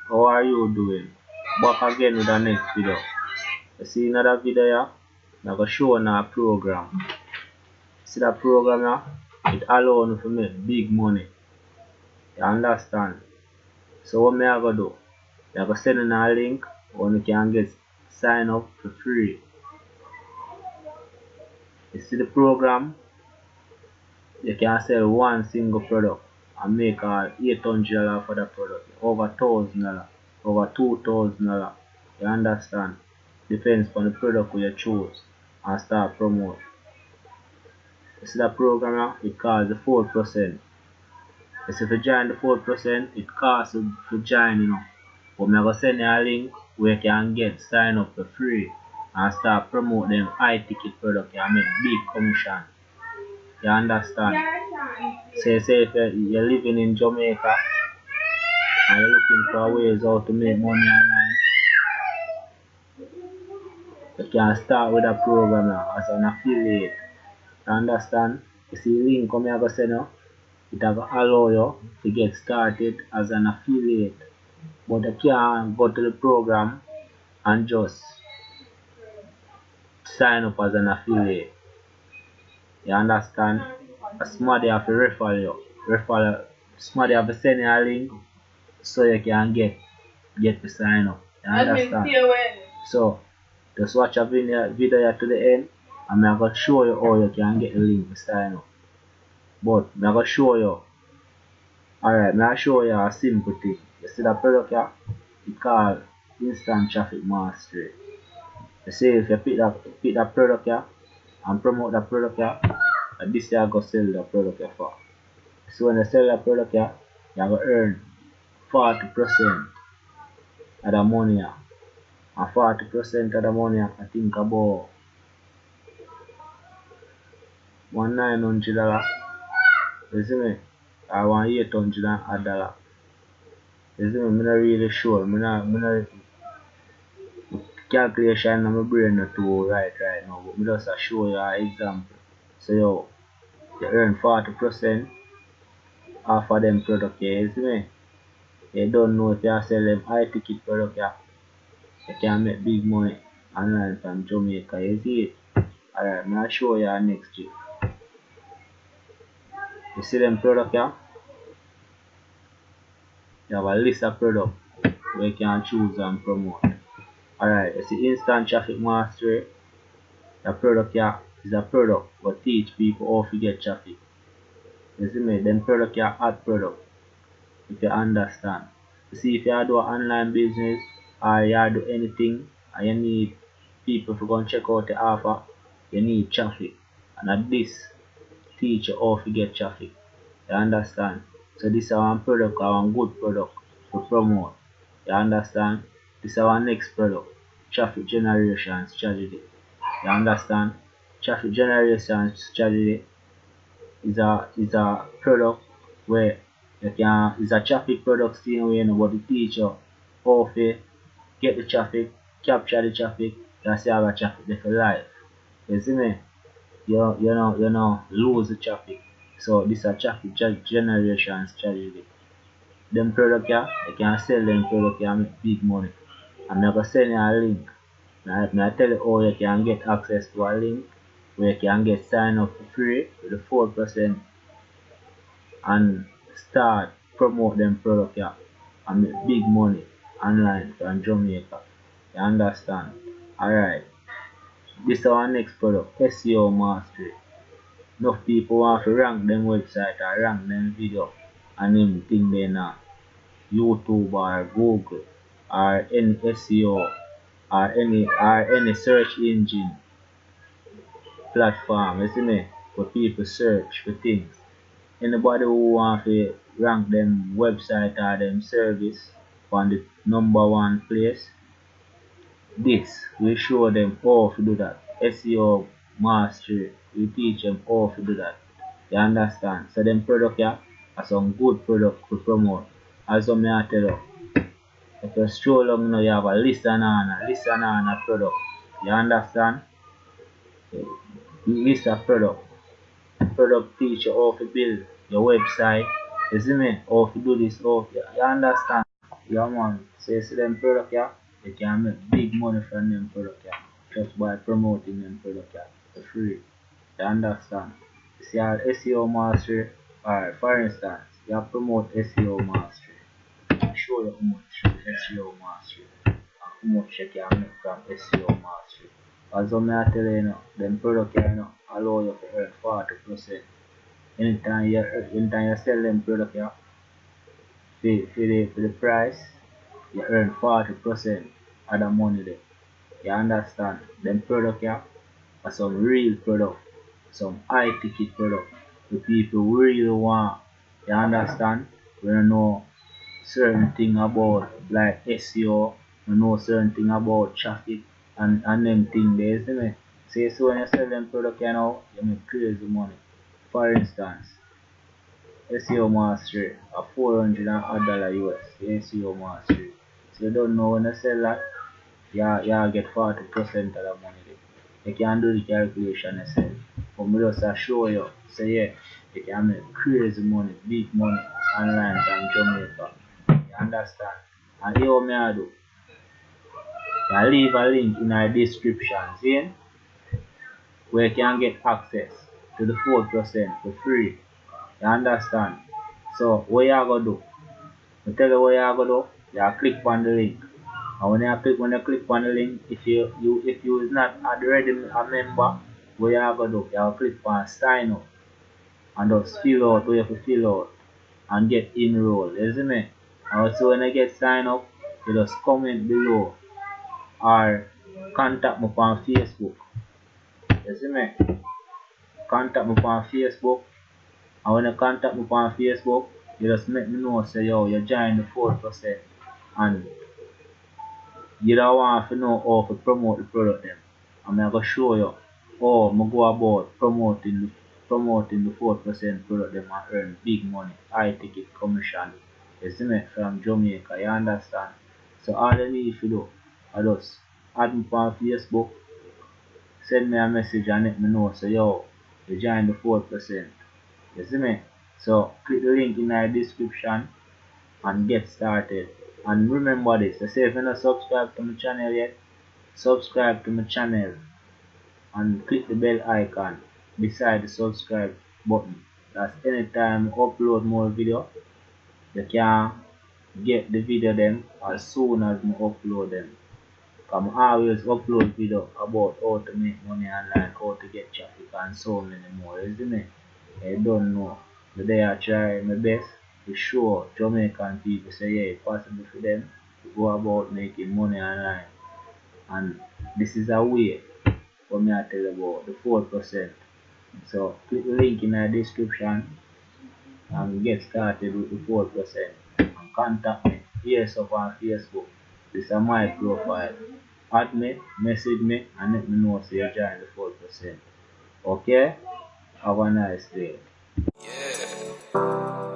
How are you doing? Back again with the next video. You see another video here? I'm going to show you a program. See that program here? It allows you to make big money. You understand? So what I going to do? I'm going to send you a link where you can get sign up for free. You see the program? You can sell one single product and make $800 for the product, over $1,000, over $2,000. You understand? Depends on the product you choose and start promote. You see the program here? It costs the 4%. You see if you join the 4%, it costs you to join, But I'm going to send you a link where you can get sign up for free and start promote them high ticket product and make big commission. You understand? Say if you're living in Jamaica and you're looking for ways how to make money online, you can start with a program as an affiliate. You understand? You see the link I'm going to send you, it will allow you to get started as an affiliate. But you can't go to the program and just sign up as an affiliate. You understand? Somebody have to refer you. Somebody have to send you a link so you can get to sign up. You understand? So just watch a video to the end and I'm going to show you how you can get the link to sign up. But I'm going to show you. Alright, I'm going to show you a simple thing. You see the product here? It's called Instant Traffic Mastery. You see if you pick that product here and promote that product here, this year go sell the product here for. So when you sell the product here, you're going to earn 40% of the money here. And 40% of the money I think about $900. You see me? Or $800. You see me? I'm not really sure. I'm not calculation in my brain not too right now, but I just show you an example. So you earn 40% off of them product here, you see me? You don't know if you sell them high ticket product here, you can make big money online from Jamaica, you see it? Alright, I'm going to show you next trick. You see them product here? You have a list of products where you can choose and promote. Alright, you see Instant Traffic Mastery. The product here is a product that teach people how to get traffic. You see me? Then product here hot product. If you understand. You see if you do an online business or you do anything and you need people to go and check out the offer, you need traffic. And at this teach you how to get traffic. You understand? So this is one product or one good product to promote. You understand? This is our next product. Traffic generation strategy. You understand? Traffic generation strategy is a product where you can is a traffic product still where nobody teach you how to get the traffic, capture the traffic, you see have a traffic there for life. You see me? You know lose the traffic. So this is a traffic generation strategy. Them product here, you can sell them product here and make big money. I'm gonna send you a link. I tell you how you can get access to a link where you can get sign up for free with the 4% and start promote them product here and make big money online from Jamaica. You understand? Alright. This is our next product, SEO Mastery. Enough people want to rank them website or rank them video and them thing they now. YouTube or Google or any SEO or any search engine platform, you see me? For people search for things. Anybody who want to rank them website or them service on the #1 place, this will show them how to do that. SEO mastery will teach them how to do that. You understand? So them product here are some good product to promote. As I tell you, if you stroll along now, you have a list and a product. You understand? List of product. Product teach you how to build your website. You see me? How to do this, you understand? Yeah man, so you see them product yeah, you can make big money from them product yeah, just by promoting them product yeah, for free. You understand? You see our SEO mastery, or for instance, you promote SEO mastery. Show you how much SEO mastery and how much you can make from SEO mastery. As I tell you, them product can allow you to earn 40%. Anytime you sell them product for the price, you earn 40% of the money there. You understand? Them product are some real product, some high ticket product. The people really want. You understand? We don't know certain thing about like SEO, we know certain thing about traffic and them thing there, isn't it? Say so when you sell them product you make crazy money. For instance, SEO mastery a $400 US SEO mastery. So you don't know when you sell that, you get 40% of the money there. You can do the calculation yourself. But me just show you, so yeah, you can make crazy money, big money online from Jamaica. You understand? And here what me I do, I leave a link in our description, see? Where you can get access to the 4% for free. You understand? So what you gonna do? I tell you what you gonna do, you click on the link. And when you click on the link, if you is not already a member, what you gonna do? You click on sign up and just fill out what you have to fill out and get enrolled, you see me? And also when I get sign up, you just comment below or contact me on Facebook. You see me? Contact me on Facebook. And when you contact me on Facebook, you just let me know say yo you join the 4% and you don't want to know how to promote the product them. I'm gonna show you how I go about promoting the 4% product them and earn big money, high ticket commission. You see me from Jamaica, you understand? So all you need to do I just add me on Facebook, send me a message and let me know so yo you join the 4%. You see me? So click the link in the description and get started. And remember this, I say if you're not subscribed to my channel yet, subscribe to my channel and click the bell icon beside the subscribe button. That's anytime I upload more video, you can get the video them as soon as I upload them. I always upload video about how to make money online, how to get traffic and so many more, isn't it? I don't know. Today I try my best to show Jamaican people say yeah it's possible for them to go about making money online. And this is a way for me to tell you about the 4%. So click the link in the description and get started with the 4% and contact me. Yes up on Facebook. This is my profile. Add me, message me and let me know so you join the 4%. Okay? Have a nice day. Yeah.